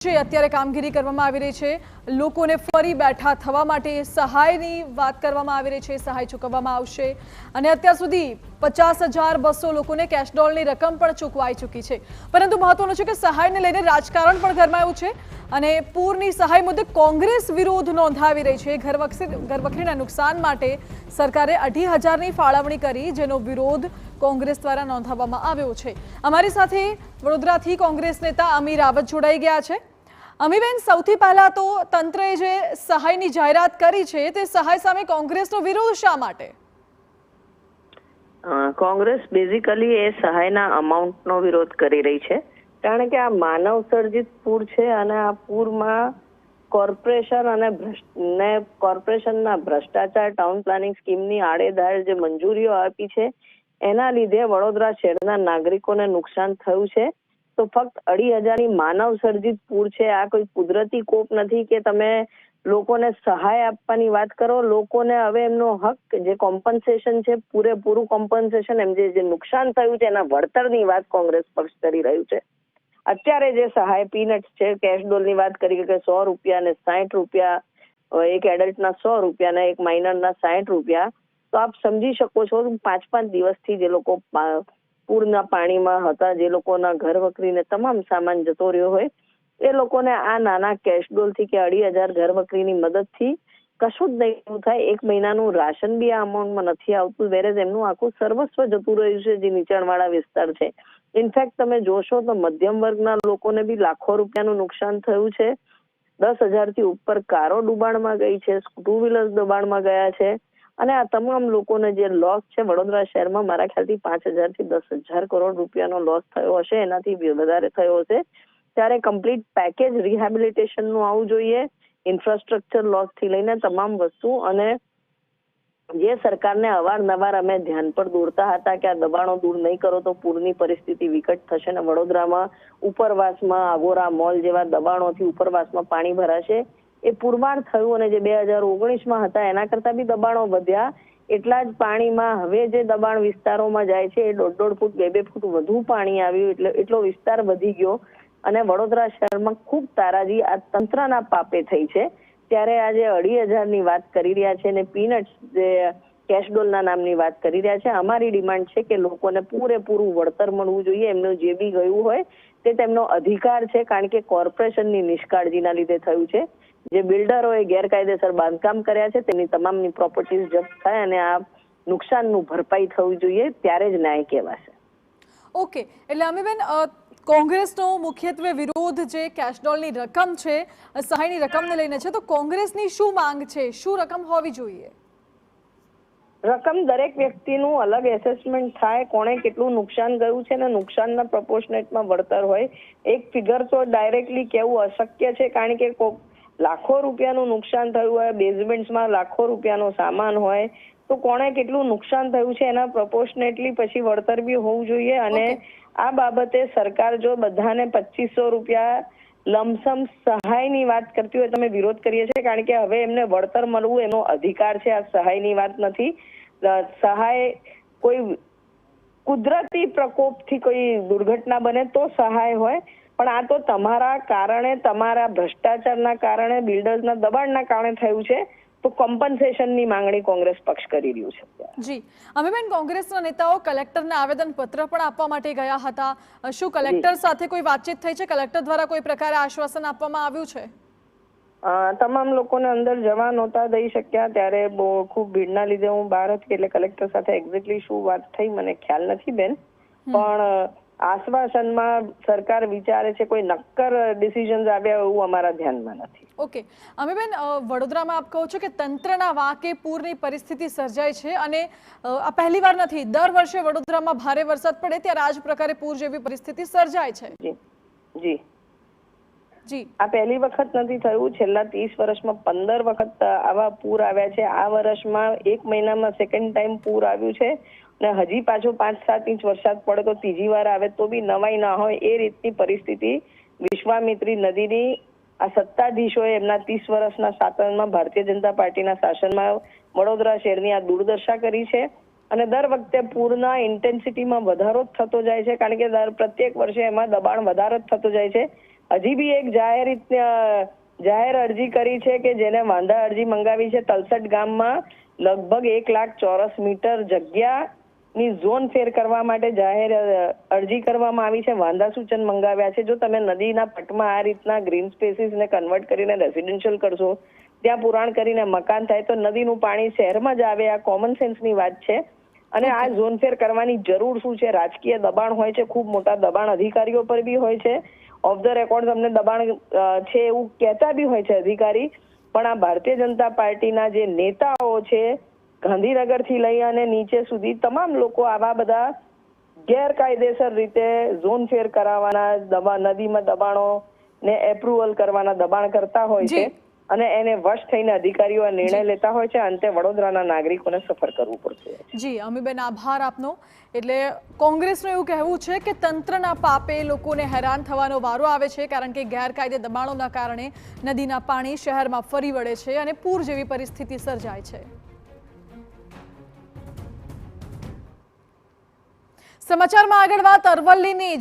અત્યારે કામગીરી કરવામાં આવી રહી છે। લોકોને ફરી બેઠા થવા માટે સહાયની વાત કરવામાં આવી રહી છે। સહાય ચૂકવવામાં આવશે અને અત્યાર સુધી 50,200 લોકોને કેશ ડોલની રકમ પણ ચૂકવાઈ ચૂકી છે। પરંતુ મહત્વનું છે કે સહાયને લઈને રાજકારણ પણ ગરમાયું છે અને પૂરની સહાય મુદ્દે કોંગ્રેસ વિરોધ નોંધાવી રહી છે। ઘરવખરીના નુકસાન માટે સરકારે 2,500ની ફાળવણી કરી, જેનો વિરોધ કોંગ્રેસ દ્વારા નોંધાવવામાં આવ્યો છે। અમારી સાથે વડોદરાથી કોંગ્રેસ નેતા અમી રાવત જોડાઈ ગયા છે। અમીબેન, સૌથી પહેલા તો તંત્રએ જે સહાયની જાહેરાત કરી છે તે સહાય સામે કોંગ્રેસનો વિરોધ શા માટે? કોંગ્રેસ બેઝિકલી એ સહાયના અમાઉન્ટનો વિરોધ કરી રહી છે, કારણ કે આ માનવ સર્જિત પૂર છે અને આ પૂરમાં કોર્પોરેશન અને કોર્પોરેશનના ભ્રષ્ટાચાર, ટાઉન પ્લાનિંગ સ્કીમની આડેધડ જે મંજૂરીઓ આપી છે એના લીધે વડોદરા શહેરના નાગરિકોને નુકસાન થયું છે। તો ફક્ત 2,500ની માનવ સર્જિત પૂર છે, આ કોઈ કુદરતી કોપ નથી કે તમે લોકોને સહાય આપવાની વાત કરો। લોકોને હવે એમનો હક, જે કોમ્પન્સેશન છે, પૂરેપૂરું કોમ્પન્સેશન, એમ જે નુકસાન થયું છે એના વળતરની વાત કોંગ્રેસ પક્ષ કરી રહ્યું છે। અત્યારે જે સહાય પીનટ્સ છે, કેશ ડોલની વાત કરી કે 100 રૂપિયા ને 60 રૂપિયા, એક એડલ્ટના 100 રૂપિયા ને એક માઇનરના 60 રૂપિયા, તો આપ સમજી શકો છો 5-5 દિવસથી જે લોકો પૂરના પાણીમાં હતા, જે લોકોના ઘર વખરીને તમામ સામાન જતો રહ્યો હોય, એ લોકોને આ નાના કેશ ડોલથી કે 2,500 ઘર વખરીની મદદથી કશું જ નહીં થાય। 1 મહિનાનું રાશન બી આ અમાઉન્ટમાં નથી આવતું, વેરેજ એમનું આખું સર્વસ્વ જતું રહ્યું છે, જે નીચાણવાળા વિસ્તાર છે। ઇનફેક્ટ તમે જોશો તો મધ્યમ વર્ગના લોકોને બી લાખો રૂપિયાનું નુકસાન થયું છે। 10,000થી ઉપર કારો ડૂબાણમાં ગઈ છે, 2 વ્હીલર્સ દબાણમાં ગયા છે અને આ તમામ લોકોને જે લોસ છે વડોદરા શહેરમાં મારા ખ્યાલથી 5,000થી 10,000 કરોડ રૂપિયાનો લોસ થયો હશે, એનાથી વધારે થયો હશે। ત્યારે કમ્પ્લીટ પેકેજ રિહેબિલિટેશનનું આવવું જોઈએ, ઇન્ફ્રાસ્ટ્રક્ચર લોસથી લઈને તમામ વસ્તુ। અને જે સરકારને અવારનવાર અમે ધ્યાન પર દોરતા હતા કે આ દબાણો દૂર નહીં કરો તો પૂરની પરિસ્થિતિ વિકટ થશે ને વડોદરામાં ઉપરવાસમાં આગોરા મોલ જેવા દબાણોથી ઉપરવાસમાં પાણી ભરાશે, એ પુરવાર થયું અને જે 2019માં હતા એના કરતા બી દબાણો વધ્યા। એટલા જ પાણીમાં હવે જે દબાણ વિસ્તારોમાં જાય છે એ 1.5 ફૂટ 2 ફૂટ વધુ પાણી આવ્યું, એટલે એટલો વિસ્તાર વધી ગયો અને વડોદરા શહેરમાં ખૂબ તારાજી આ તંત્રના પાપે થઈ છે। ત્યારે આજે 2,500ની વાત કરી રહ્યા છે અને પીનટ્સ જે કેશ ડોલના નામની વાત કરી રહ્યા છે। અમારી ડિમાન્ડ છે કે લોકોને પૂરેપૂરું વળતર મળવું જોઈએ, એમનું જે બી ગયું હોય તે તેમનો અધિકાર છે, કારણ કે કોર્પોરેશનની નિષ્કાળજીના લીધે થયું છે। જે બિલ્ડરોએ ગેરકાયદેસર બાંધકામ કર્યા છે તેની તમામની પ્રોપર્ટીઝ જપ્ત થાય અને આ નુકસાનનું ભરપાઈ થવું જોઈએ, ત્યારે જ ન્યાય કહેવાશે। ઓકે, એટલે અમીબેન, કોંગ્રેસનો મુખ્યત્વે વિરોધ જે કેશ ડોલની રકમ છે, સહાયની રકમને લઈને છે, તો કોંગ્રેસની શું માંગ છે? શું રકમ હોવી જોઈએ? રકમ દરેક વ્યક્તિનું અલગ એસેસમેન્ટ થાય, કોણે કેટલું નુકસાન ગયું છે ને નુકસાનના પ્રપોર્શનેટમાં વળતર હોય। એક ફિગર તો ડાયરેક્ટલી કહેવું અશક્ય છે, કારણ કે લાખો રૂપિયાનું નુકસાન થયું હોય, બેઝમેન્ટ્સમાં લાખો રૂપિયાનો સામાન હોય, તો કોણે કેટલું નુકસાન થયું છે એના પ્રપોર્શનેટલી પછી વળતર બી હોવું જોઈએ। અને આ બાબતે સરકાર જો બધાને 2,500 રૂપિયા લમસમ સહાયની વાત કરતી હોય, તમે વિરોધ કરીએ છીએ, કારણ કે હવે એમને વળતર મળવું એનો અધિકાર છે, આ સહાયની વાત નથી। સહાય કોઈ કુદરતી પ્રકોપથી કોઈ દુર્ઘટના બને તો સહાય હોય, પણ આ તો તમારા કારણે, તમારા ભ્રષ્ટાચારના કારણે, બિલ્ડર્સના દબાણના કારણે થયું છે, તો કોમ્પન્સેશનની માંગણી કોંગ્રેસ પક્ષ કરી રહ્યું છે। જી અમીબેન, કોંગ્રેસના નેતાઓ કલેક્ટરને આવેદનપત્ર પણ આપવા માટે ગયા હતા। શું કલેક્ટર સાથે કોઈ વાતચીત થઈ છે? કલેક્ટર દ્વારા કોઈ પ્રકારે આશ્વાસન આપવામાં આવ્યું છે? તમામ લોકોને અંદર જવા નહોતા દઈ શક્યા, ત્યારે બહુ ખૂબ ભીડના લીધે હું બહાર હતી, એટલે કલેક્ટર સાથે એક્ઝેક્ટલી શું વાત થઈ મને ખ્યાલ નથી બેન, પણ આશ્વાસનમાં સરકાર વિચારે છે, કોઈ નક્કર ડિસિઝન્સ આવ્યા એવું અમારા ધ્યાનમાં નથી। ઓકે અમીબેન, વડોદરામાં આપ કહો છો કે તંત્રના વાંકે પૂરની પરિસ્થિતિ સર્જાય છે અને આ પહેલી વાર નથી, દર વર્ષે વડોદરામાં ભારે વરસાદ પડે ત્યારે આ જ પ્રકારે પૂર જેવી પરિસ્થિતિ સર્જાય છે। જી જી, આ પહેલી વખત નથી થયું, છેલ્લા 30 વર્ષમાં 15 વખત આવા પૂર આવ્યા છે। આ વર્ષમાં 1 મહિનામાં સેકન્ડ ટાઈમ પૂર આવ્યું છે અને હજી પાછો 5-7 ઇંચ વરસાદ પડે તો ત્રીજી વાર આવે તો બી નવાઈ ના હોય એ રીતની પરિસ્થિતિ વિશ્વામિત્રી નદીની આ સત્તાધીશોએ એમના 30 વર્ષના શાસનમાં, ભારતીય જનતા પાર્ટીના શાસનમાં વડોદરા શહેરની આ દુર્દશા કરી છે અને દર વખતે પૂરના ઇન્ટેન્સિટીમાં વધારો થતો જાય છે, કારણ કે પ્રત્યેક વર્ષે એમાં દબાણ વધારો થતો જાય છે। હજી બી એક જાહેર અરજી કરી છે કે જેને વાંધા અરજી મંગાવી છે. તલસટ ગામમાં લગભગ 1 લાખ ચોરસ મીટર જગ્યાની ઝોન ફેર કરવા માટે જાહેર અરજી કરવામાં આવી છે. વાંધા સૂચન મંગાવ્યા છે. જો તમે નદીના પટમાં આ રીતના ગ્રીન સ્પેસીસને કન્વર્ટ કરીને રેસિડેન્શિયલ કરશો, ત્યાં પુરાણ કરીને મકાન થાય, તો નદીનું પાણી શહેરમાં જ આવે. આ કોમન સેન્સની વાત છે. અને આ ઝોન ફેર કરવાની જરૂર શું છે? રાજકીય દબાણ હોય છે, ખૂબ મોટા દબાણ અધિકારીઓ પર બી હોય છે. ઓફ ધ રેકોર્ડ તમને દબાણ છે એવું કહેતા બી હોય છે અધિકારી. પણ આ ભારતીય જનતા પાર્ટીના જે નેતાઓ છે, ગાંધીનગરથી લઈ અને નીચે સુધી તમામ લોકો આવા બધા ગેરકાયદેસર રીતે ઝોન ફેર કરાવવાના, નદીમાં દબાણો ને એપ્રુવલ કરવાના દબાણ કરતા હોય છે અને એને વશ થઈને અધિકારીઓ આ નિર્ણય લેતા હોય છે. અંતે વડોદરાના નાગરિકોને સફર કરવું પડશે. જી અમીબેન, આભાર આપનો. એટલે કોંગ્રેસનું એવું કહેવું છે કે તંત્રના પાપે લોકોને હેરાન થવાનો વારો આવે છે, કારણ કે ગેરકાયદે દબાણોના કારણે નદીના પાણી શહેરમાં ફરી વળે છે અને પૂર જેવી પરિસ્થિતિ સર્જાય છે. સમાચારમાં આગળ વાત અરવલ્લીની.